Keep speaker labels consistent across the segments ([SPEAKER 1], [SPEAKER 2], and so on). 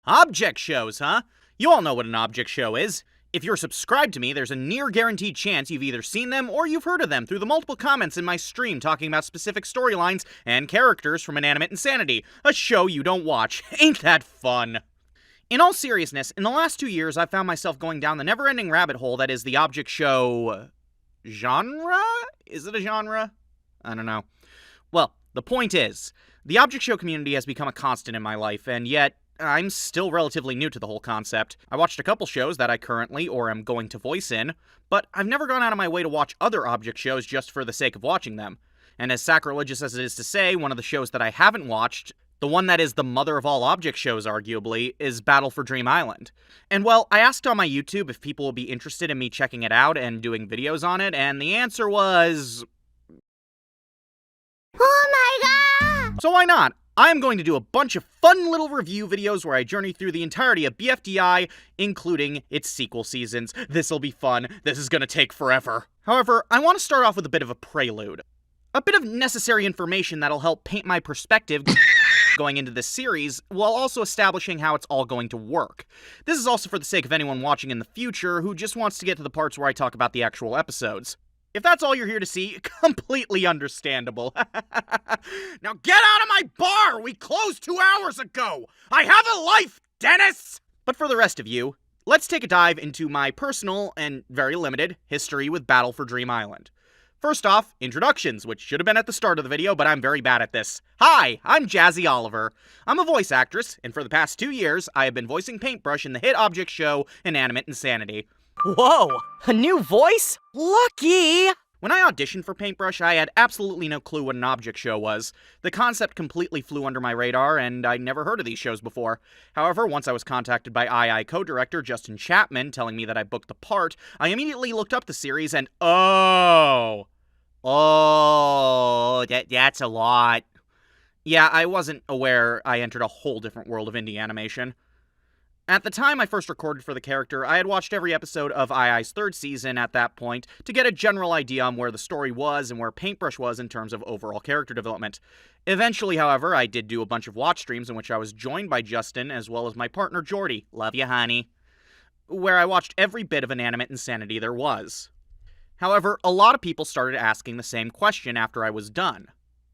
[SPEAKER 1] Object shows, huh? You all know what an object show is. If you're subscribed to me, there's a near guaranteed chance you've either seen them or you've heard of them through the multiple comments in my stream talking about specific storylines and characters from Inanimate Insanity, a show you don't watch. Ain't that fun? In all seriousness, in the last 2 years, I've found myself going down the never-ending rabbit hole that is the object show... genre? Is it a genre? I don't know. Well, the point is, the object show community has become a constant in my life, and yet, I'm still relatively new to the whole concept. I watched a couple shows that I currently or am going to voice in, but I've never gone out of my way to watch other object shows just for the sake of watching them. And as sacrilegious as it is to say, one of the shows that I haven't watched, the one that is the mother of all object shows arguably, is Battle for Dream Island. And well, I asked on my YouTube if people would be interested in me checking it out and doing videos on it, and the answer was...
[SPEAKER 2] oh my god!
[SPEAKER 1] So why not? I am going to do a bunch of fun little review videos where I journey through the entirety of BFDI, including its sequel seasons. This'll be fun. This is gonna take forever. However, I want to start off with a bit of a prelude. A bit of necessary information that'll help paint my perspective going into this series, while also establishing how it's all going to work. This is also for the sake of anyone watching in the future who just wants to get to the parts where I talk about the actual episodes. If that's all you're here to see, completely understandable. Now get out of my bar! We closed 2 hours ago! I have a life, Dennis! But for the rest of you, let's take a dive into my personal, and very limited, history with Battle for Dream Island. First off, introductions, which should have been at the start of the video, but I'm very bad at this. Hi, I'm Jazzy Oliver. I'm a voice actress, and for the past 2 years, I have been voicing Paintbrush in the hit object show Inanimate Insanity.
[SPEAKER 3] Whoa! A new voice? Lucky!
[SPEAKER 1] When I auditioned for Paintbrush, I had absolutely no clue what an object show was. The concept completely flew under my radar, and I'd never heard of these shows before. However, once I was contacted by II co-director Justin Chapman telling me that I booked the part, I immediately looked up the series and that's a lot. Yeah, I wasn't aware I entered a whole different world of indie animation. At the time I first recorded for the character, I had watched every episode of II's 3rd season at that point to get a general idea on where the story was and where Paintbrush was in terms of overall character development. Eventually, however, I did do a bunch of watch streams in which I was joined by Justin as well as my partner Jordy, love ya honey, where I watched every bit of Inanimate Insanity there was. However, a lot of people started asking the same question after I was done.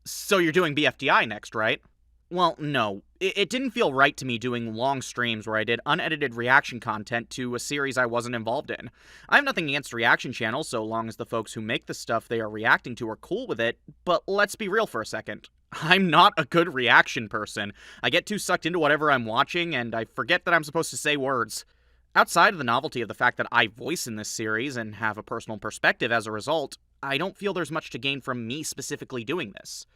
[SPEAKER 1] So you're doing BFDI next, right? Well, no. It didn't feel right to me doing long streams where I did unedited reaction content to a series I wasn't involved in. I have nothing against reaction channels so long as the folks who make the stuff they are reacting to are cool with it, but let's be real for a second. I'm not a good reaction person. I get too sucked into whatever I'm watching and I forget that I'm supposed to say words. Outside of the novelty of the fact that I voice in this series and have a personal perspective as a result, I don't feel there's much to gain from me specifically doing this.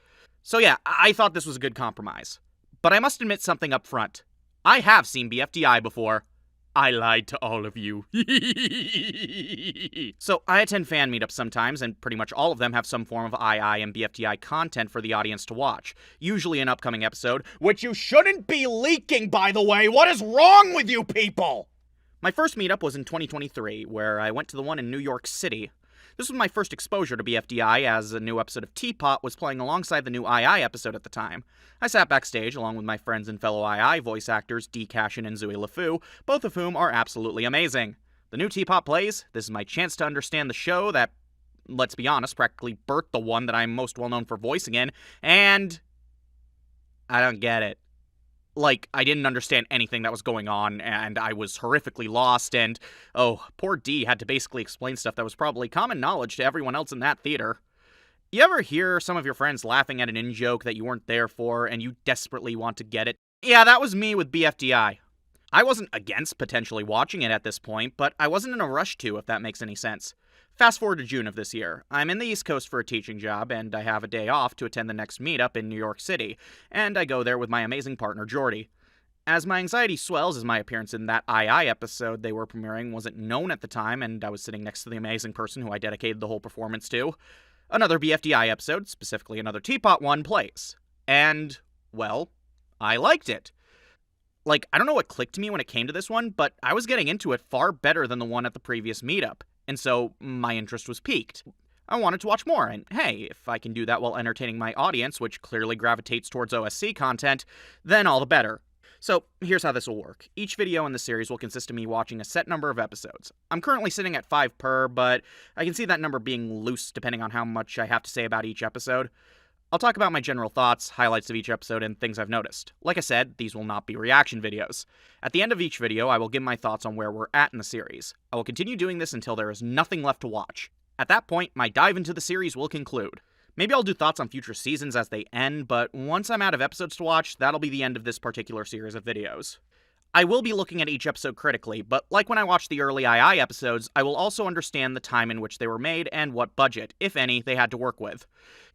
[SPEAKER 1] So yeah, I thought this was a good compromise. But I must admit something up front. I have seen BFDI before. I lied to all of you. So I attend fan meetups sometimes, and pretty much all of them have some form of II and BFDI content for the audience to watch. Usually an upcoming episode, which you shouldn't be leaking, by the way! What is wrong with you people? My first meetup was in 2023, where I went to the one in New York City. This was my first exposure to BFDI, as a new episode of Teapot was playing alongside the new II episode at the time. I sat backstage along with my friends and fellow II voice actors Dee Cashin and Zooey LeFou, both of whom are absolutely amazing. The new Teapot plays, this is my chance to understand the show that, let's be honest, practically birthed the one that I'm most well known for voicing in, and... I don't get it. Like, I didn't understand anything that was going on, and I was horrifically lost, and, poor Dee had to basically explain stuff that was probably common knowledge to everyone else in that theater. You ever hear some of your friends laughing at an in-joke that you weren't there for, and you desperately want to get it? Yeah, that was me with BFDI. I wasn't against potentially watching it at this point, but I wasn't in a rush to, if that makes any sense. Fast forward to June of this year. I'm in the East Coast for a teaching job, and I have a day off to attend the next meetup in New York City, and I go there with my amazing partner, Jordy. As my anxiety swells as my appearance in that II episode they were premiering wasn't known at the time, and I was sitting next to the amazing person who I dedicated the whole performance to, another BFDI episode, specifically another Teapot one, plays. And, well, I liked it. Like, I don't know what clicked to me when it came to this one, but I was getting into it far better than the one at the previous meetup. And so, my interest was piqued. I wanted to watch more, and hey, if I can do that while entertaining my audience, which clearly gravitates towards OSC content, then all the better. So, here's how this will work. Each video in the series will consist of me watching a set number of episodes. I'm currently sitting at 5 per, but I can see that number being loose depending on how much I have to say about each episode. I'll talk about my general thoughts, highlights of each episode, and things I've noticed. Like I said, these will not be reaction videos. At the end of each video, I will give my thoughts on where we're at in the series. I will continue doing this until there is nothing left to watch. At that point, my dive into the series will conclude. Maybe I'll do thoughts on future seasons as they end, but once I'm out of episodes to watch, that'll be the end of this particular series of videos. I will be looking at each episode critically, but like when I watched the early II episodes, I will also understand the time in which they were made and what budget, if any, they had to work with.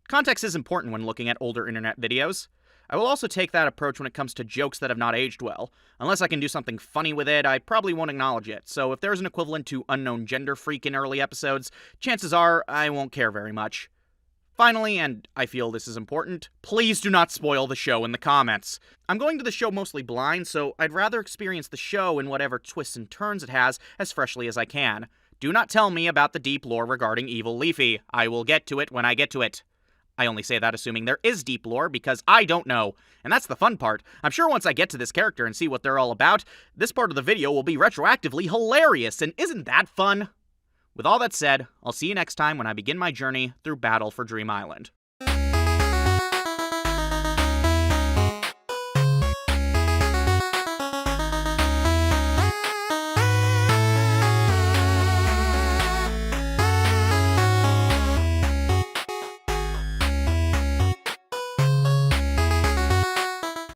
[SPEAKER 1] Context is important when looking at older internet videos. I will also take that approach when it comes to jokes that have not aged well. Unless I can do something funny with it, I probably won't acknowledge it, so if there's an equivalent to unknown gender freak in early episodes, chances are I won't care very much. Finally, and I feel this is important, please do not spoil the show in the comments. I'm going to the show mostly blind, so I'd rather experience the show in whatever twists and turns it has as freshly as I can. Do not tell me about the deep lore regarding Evil Leafy. I will get to it when I get to it. I only say that assuming there is deep lore because I don't know. And that's the fun part. I'm sure once I get to this character and see what they're all about, this part of the video will be retroactively hilarious, and isn't that fun? With all that said, I'll see you next time when I begin my journey through Battle for Dream Island.